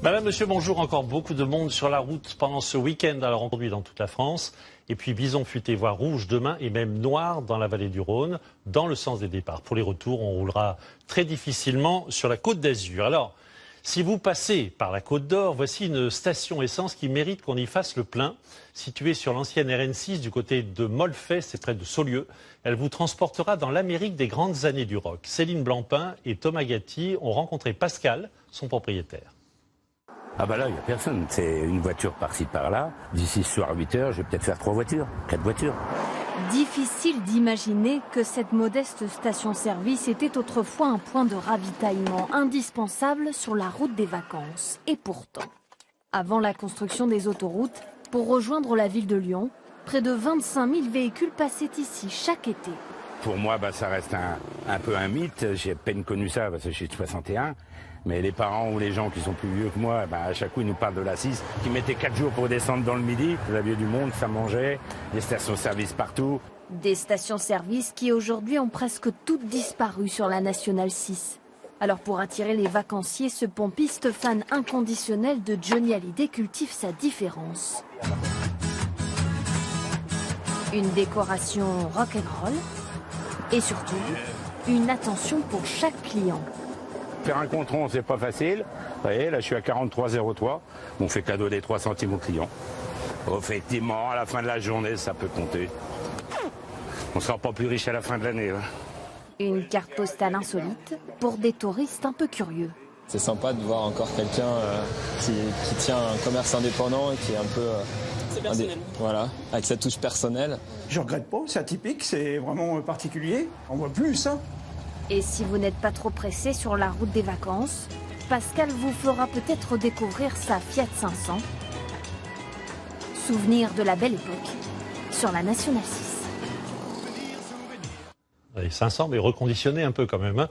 Madame, monsieur, bonjour. Encore beaucoup de monde sur la route pendant ce week-end. Alors on conduit dans toute la France. Et puis bison futé, voire rouge demain et même noir dans la vallée du Rhône, dans le sens des départs. Pour les retours, on roulera très difficilement sur la Côte d'Azur. Alors, si vous passez par la Côte d'Or, voici une station essence qui mérite qu'on y fasse le plein. Située sur l'ancienne RN6 du côté de Molfay, c'est près de Saulieu. Elle vous transportera dans l'Amérique des grandes années du rock. Céline Blancpain et Thomas Gatti ont rencontré Pascal, son propriétaire. Ah bah là, il n'y a personne. C'est une voiture par-ci par-là. D'ici ce soir à 8 heures, je vais peut-être faire 3 voitures, 4 voitures. Difficile d'imaginer que cette modeste station-service était autrefois un point de ravitaillement indispensable sur la route des vacances. Et pourtant, avant la construction des autoroutes, pour rejoindre la ville de Lyon, près de 25 000 véhicules passaient ici chaque été. Pour moi, ça reste un peu un mythe. J'ai à peine connu ça parce que je suis de 61. Mais les parents ou les gens qui sont plus vieux que moi, à chaque coup, ils nous parlent de la 6, qui mettait 4 jours pour descendre dans le Midi. La ville du monde, ça mangeait, des stations-service partout. Des stations-service qui aujourd'hui ont presque toutes disparu sur la Nationale 6. Alors pour attirer les vacanciers, ce pompiste fan inconditionnel de Johnny Hallyday cultive sa différence. Une décoration rock'n'roll et surtout une attention pour chaque client. Faire un compte-rond, c'est pas facile. Vous voyez, là, je suis à 43,03. On fait cadeau des 3 centimes aux clients. Effectivement, à la fin de la journée, ça peut compter. On sera pas plus riche à la fin de l'année. Une carte postale insolite pour des touristes un peu curieux. C'est sympa de voir encore quelqu'un qui tient un commerce indépendant et qui est un peu... c'est personnel. Voilà, avec sa touche personnelle. Je regrette pas, c'est atypique, c'est vraiment particulier. On voit plus ça. Et si vous n'êtes pas trop pressé sur la route des vacances, Pascal vous fera peut-être découvrir sa Fiat 500. Souvenir de la belle époque sur la Nationale 6. Les 500, mais reconditionné un peu quand même. Hein.